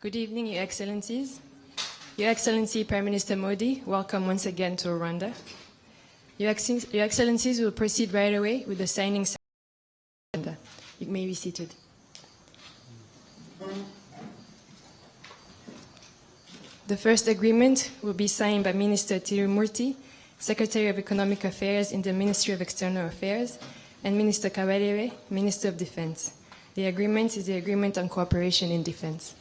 Good evening, Your Excellencies. Your Excellency Prime Minister Modi, welcome once again to Rwanda. Your Excellencies will proceed right away with the signing ceremony. You may be seated. The first agreement will be signed by Minister Tirumurti, Secretary of Economic Affairs in the Ministry of External Affairs, and Minister Kabarebe, Minister of Defense. The agreement is the Agreement on Cooperation in Defense.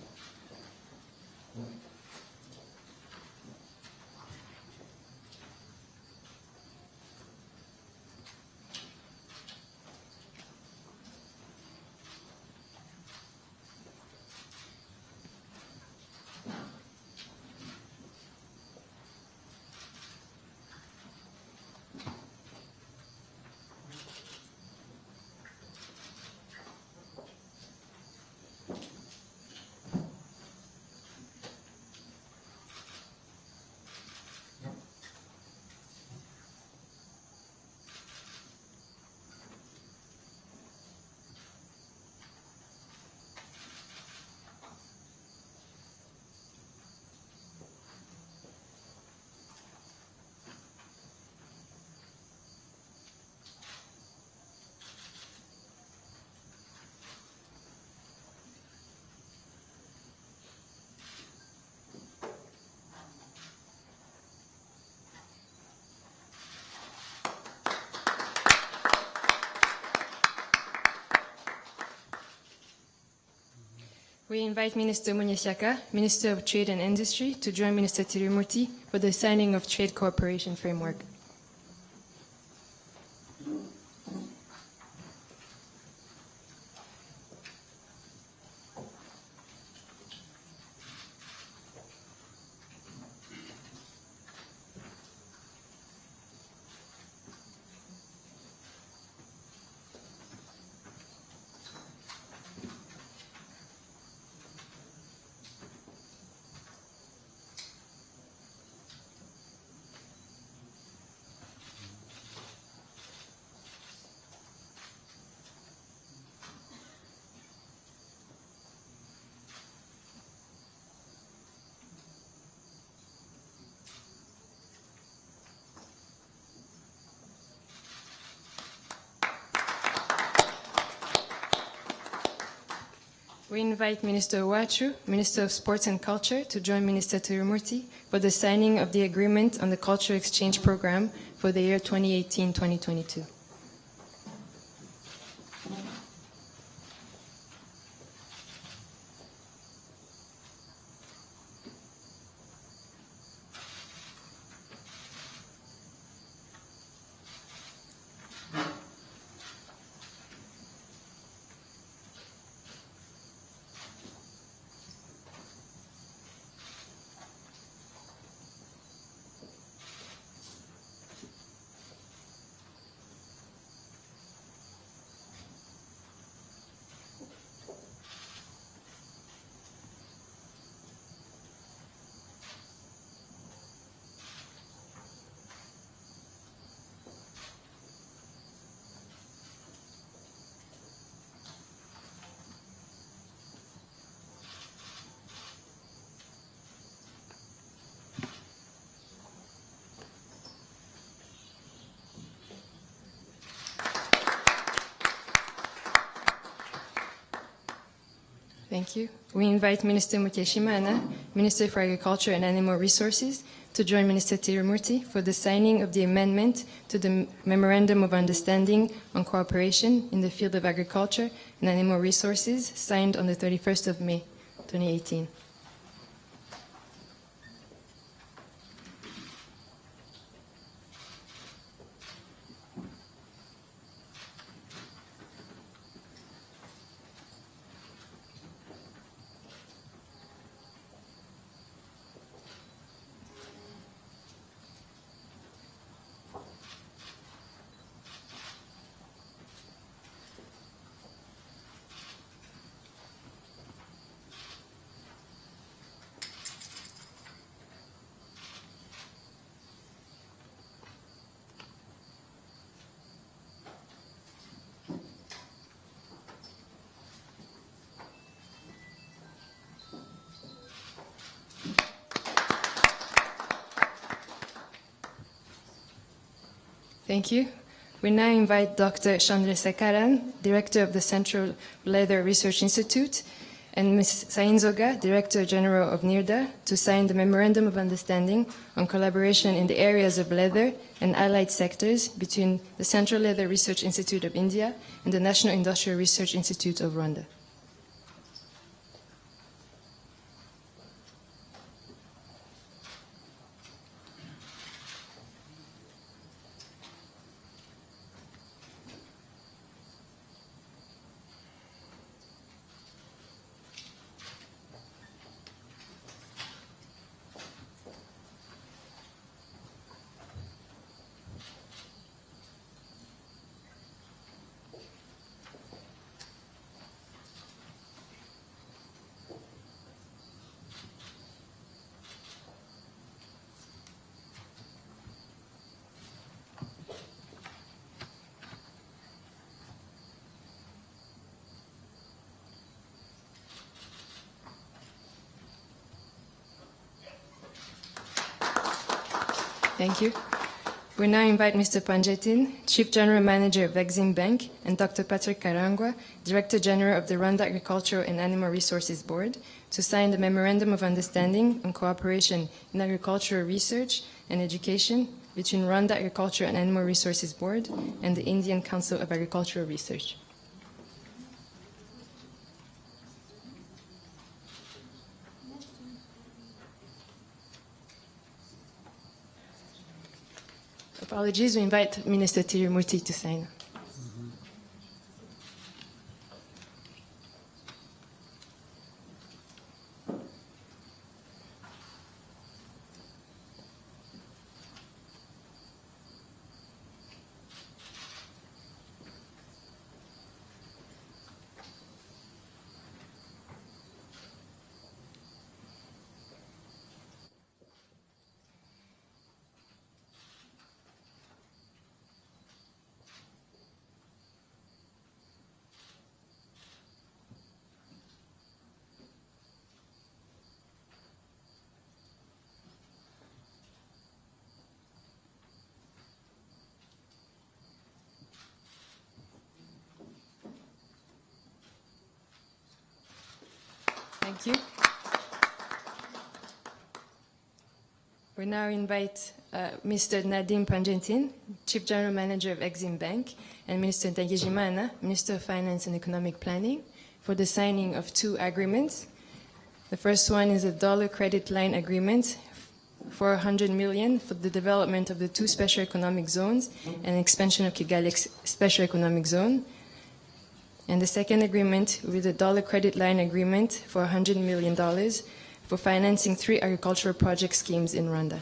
We invite Minister Munyeshyaka, Minister of Trade and Industry, to join Minister Tirumurti for the signing of Trade Cooperation Framework. We invite Minister Uwacu, Minister of Sports and Culture, to join Minister Tirumurti for the signing of the agreement on the Cultural Exchange Program for the year 2018-2022. Thank you. We invite Minister Mukeshimana, Minister for Agriculture and Animal Resources, to join Minister Tirumurti for the signing of the amendment to the Memorandum of Understanding on Cooperation in the Field of Agriculture and Animal Resources, signed on the 31st of May, 2018. Thank you. We now invite Dr. Chandrasekaran, Director of the Central Leather Research Institute, and Ms. Sainzoga, Director General of NIRDA, to sign the Memorandum of Understanding on collaboration in the areas of leather and allied sectors between the Central Leather Research Institute of India and the National Industrial Research Institute of Rwanda. Thank you. We now invite Mr. Panjetin, Chief General Manager of Exim Bank, and Dr. Patrick Karangwa, Director General of the Rwanda Agricultural and Animal Resources Board, to sign the Memorandum of Understanding on Cooperation in Agricultural Research and Education between Rwanda Agricultural and Animal Resources Board and the Indian Council of Agricultural Research. Apologies, we invite Minister Tirumurti to sign. Thank you. We now invite Mr. Nadim Panjetin, Chief General Manager of Exim Bank, and Minister Ndagijimana, Minister of Finance and Economic Planning, for the signing of two agreements. The first one is a dollar credit line agreement for $100 million for the development of the two special economic zones and expansion of Kigali special economic zone. And the second agreement with a dollar credit line agreement for $100 million for financing 3 agricultural project schemes in Rwanda.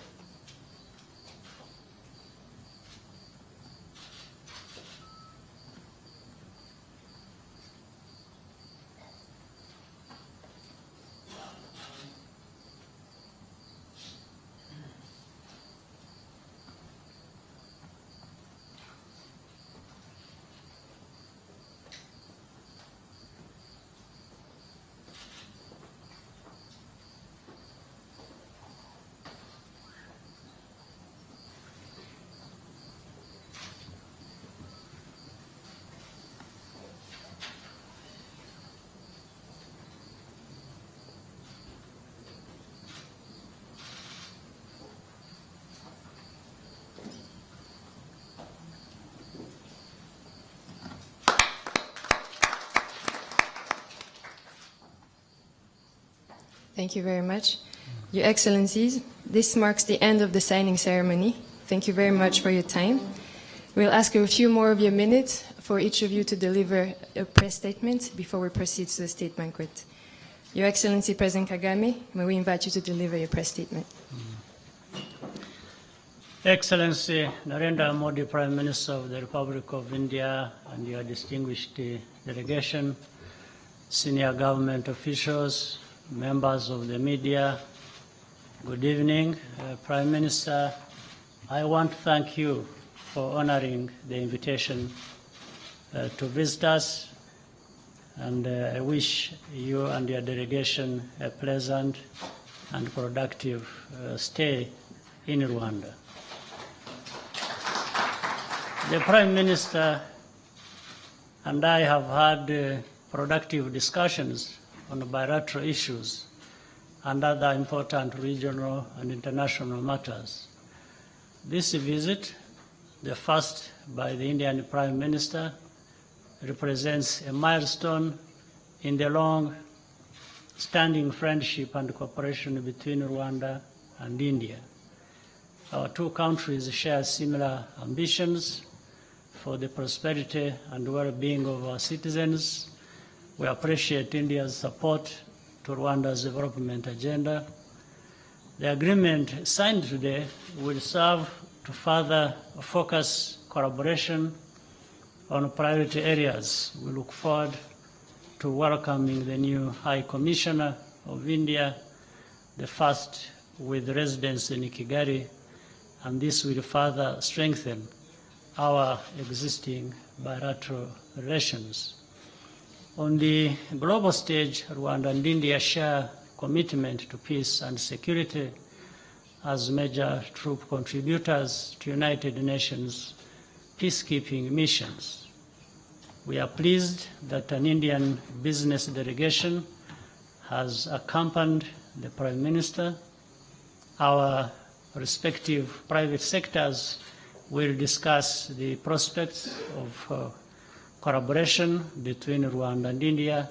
Thank you very much. Your Excellencies, this marks the end of the signing ceremony. Thank you very much for your time. We'll ask a few more of your minutes for each of you to deliver a press statement before we proceed to the state banquet. Your Excellency President Kagame, may we invite you to deliver your press statement. Excellency Narendra Modi, Prime Minister of the Republic of India, and your distinguished delegation, senior government officials, members of the media, good evening. Prime Minister, I want to thank you for honoring the invitation to visit us, and I wish you and your delegation a pleasant and productive stay in Rwanda. The Prime Minister and I have had productive discussions on bilateral issues and other important regional and international matters. This visit, the first by the Indian Prime Minister, represents a milestone in the long-standing friendship and cooperation between Rwanda and India. Our two countries share similar ambitions for the prosperity and well-being of our citizens. We appreciate India's support to Rwanda's development agenda. The agreement signed today will serve to further focus collaboration on priority areas. We look forward to welcoming the new High Commissioner of India, the first with residence in Kigali, and this will further strengthen our existing bilateral relations. On the global stage, Rwanda and India share commitment to peace and security as major troop contributors to United Nations peacekeeping missions. We are pleased that an Indian business delegation has accompanied the Prime Minister. Our respective private sectors will discuss the prospects of collaboration between Rwanda and India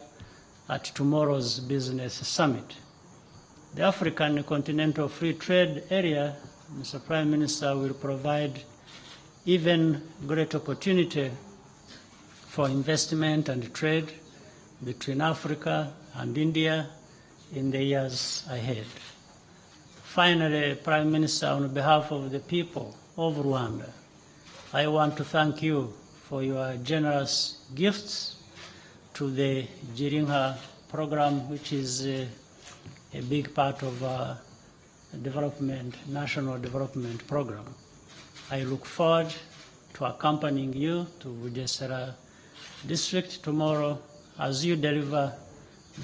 at tomorrow's business summit. The African Continental Free Trade Area, Mr. Prime Minister, will provide even greater opportunity for investment and trade between Africa and India in the years ahead. Finally, Prime Minister, on behalf of the people of Rwanda, I want to thank you for your generous gifts to the Girinka program, which is a big part of our national development program. I look forward to accompanying you to Bugesera district tomorrow as you deliver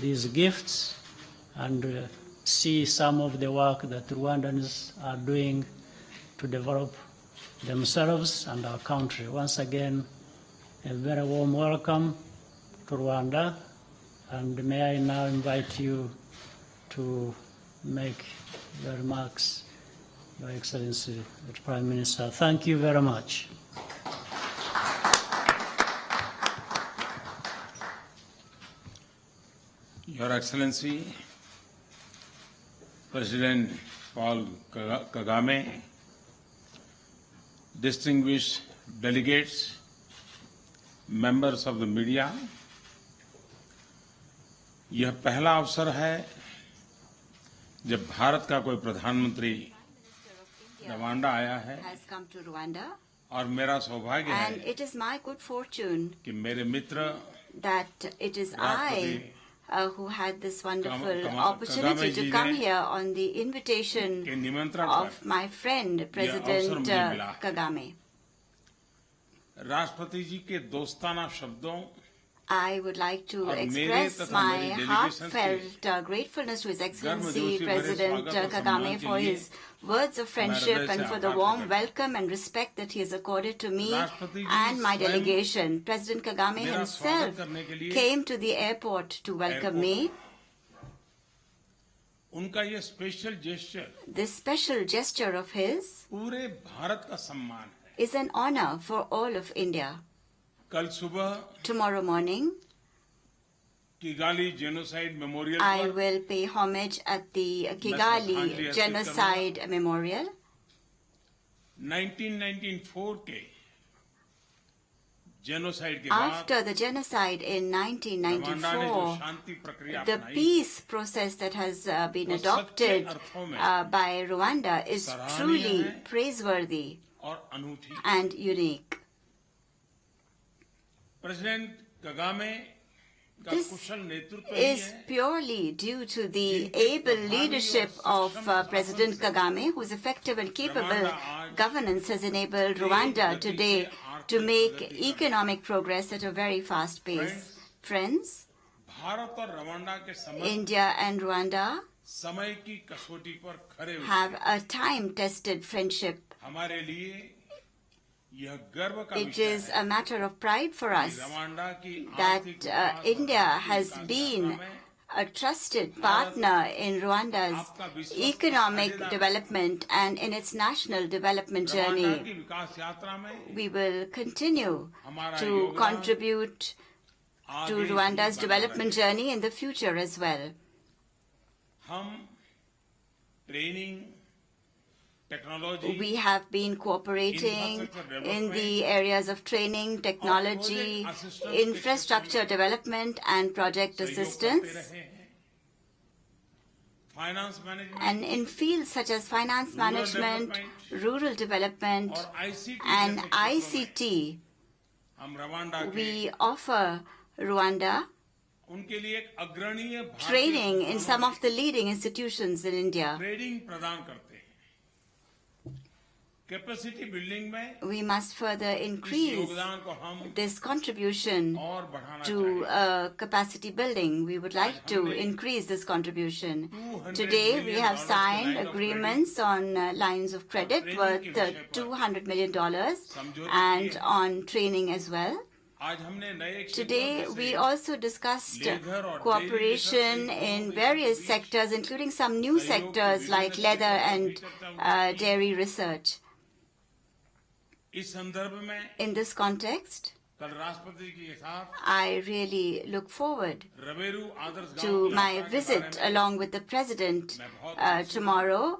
these gifts and see some of the work that Rwandans are doing to develop themselves and our country. Once again, a very warm welcome to Rwanda, and may I now invite you to make your remarks, Your Excellency, the Prime Minister. Thank you very much. Your Excellency, President Paul Kagame, distinguished delegates, members of the media, यह पहला अवसर है जब भारत का कोई प्रधानमंत्री Rwanda आया है और मेरा सौभाग्य है कि मेरे मित्र that it is I who had this wonderful opportunity to come here on the invitation of my friend, President Kagame. राष्ट्रपति जी के दोस्ताना शब्दों I would like to express my heartfelt gratefulness to His Excellency President Kagame for his words of friendship and for the warm welcome and respect that he has accorded to me and my delegation. President Kagame himself came to the airport to welcome me. This special gesture of his is an honor for all of India. Tomorrow morning, I will pay homage at the Kigali Genocide Memorial. 1994 After the genocide in 1994, the peace process that has been adopted by Rwanda is truly praiseworthy and unique. This is purely due to the able leadership of President Kagame, whose effective and capable governance has enabled Rwanda today to make economic progress at a very fast pace. Friends, India and Rwanda have a time-tested friendship. यह गर्व का It विषय is है a matter of pride for us Rwanda की that आर्थिक विकास और India has Vikas been यात्रा में a trusted partner in Rwanda's economic development and in its national development Rwanda journey. की विकास यात्रा में We will continue to contribute to Rwanda's development journey in the future as well. हम training technology We have been cooperating in the areas of training, technology, infrastructure development, and project assistance. Finance management And in fields such as finance management, rural development, and ICT, हम Rwanda के we offer Rwanda उनके लिए एक अग्रणीय भारतीय training in some of the leading institutions in India. Training प्रदान करते हैं capacity building में We must further इस increase योगदान को हम this contribution और बढ़ाना to चाहेंगे capacity building. We would like to increase this contribution. Today, we have signed agreements on lines of credit worth $200 million and on training as well. आज हमने नए Today, we also discussed cooperation in various sectors, including some new sectors like leather and dairy research. इस संदर्भ में In this context, कल राष्ट्रपति के साथ I really look forward Rweru Adarsh to गांव my visit along with the President tomorrow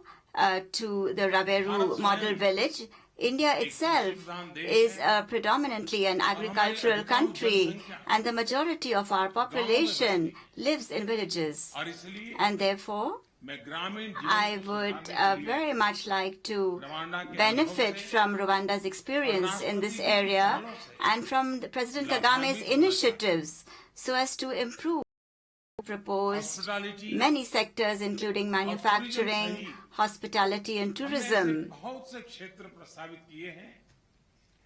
to the Raveru Model Village. India itself is predominantly an agricultural country, and the majority of our population lives in villages. और इसलिए And therefore, मैं ग्रामीण I would very much like to benefit from Rwanda's experience in this area and from President Kagame's initiatives so as to improve proposed many sectors including manufacturing, hospitality and tourism, बहुत से क्षेत्र प्रस्तावित किए हैं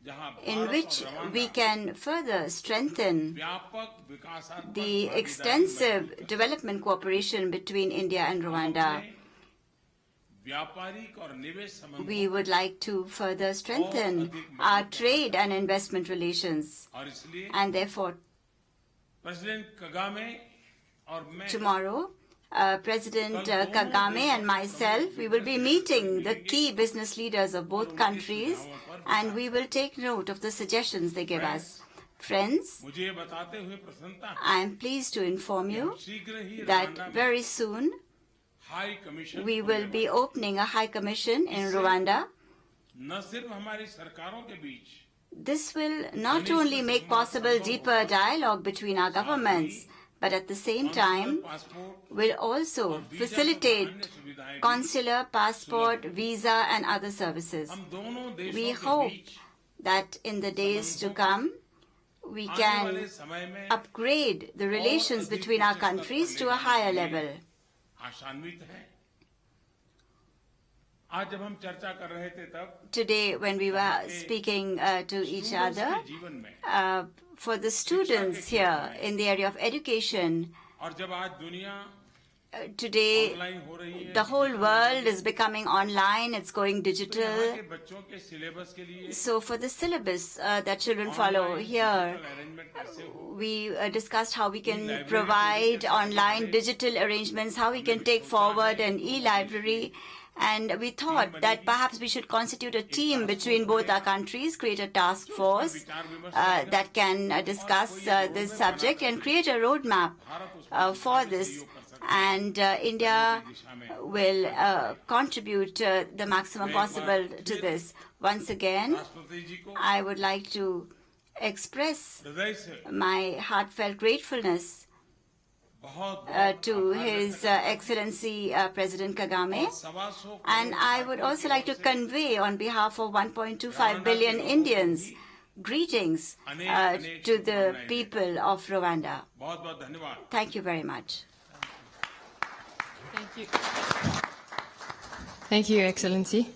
जहां in Bharat which और Rwanda we can further strengthen व्यापक विकासात्मक the भागीदारी extensive development cooperation between India and Rwanda. में व्यापारिक और निवेश संबंधों We would like to further strengthen our trade and investment relations. और इसलिए And therefore, प्रेसिडेंट कगामे और मैं tomorrow, President Kagame and myself, we will be meeting the key business leaders of both countries, and we will take note of the suggestions they give us. Friends, मुझे ये बताते हुए प्रसन्नता है I am pleased to inform you शीघ्र ही that Rwanda में very soon high commission we will be opening a high commission in Rwanda. न सिर्फ हमारी सरकारों के बीच This will not only make possible deeper dialogue between our governments, but at the same time will also facilitate consular, passport, visa and other services. हम दोनों देशों We के hope beach that in the days to come, we आने can वाले समय में upgrade the relations between our countries to a higher level. आशान्वित है आज जब हम चर्चा कर रहे थे तब Today, when we were speaking to each other, के जीवन में for the students here in the area of education, और जब आज दुनिया today ऑनलाइन हो रही है the whole world is becoming online, it's going तो यहाँ digital. के बच्चों के सिलेबस के लिए So for the syllabus that children follow here, arrangement कैसे हो we discussed how we can provide online digital arrangements, how we can take forward an e-library. And we thought that perhaps we should constitute a team between both our countries, create a task force that can discuss this subject and create a roadmap for this. And India will contribute the maximum possible to this. Once again, राष्ट्रपति जी को I would like to express हृदय से my heartfelt gratefulness बहुत to His Excellency President Kagame. सवा And I would also like to convey on behalf of 1.25 billion Indians greetings to the people of Rwanda. बहुत बहुत धन्यवाद Thank you very much. Thank you. Thank you, Your Excellency.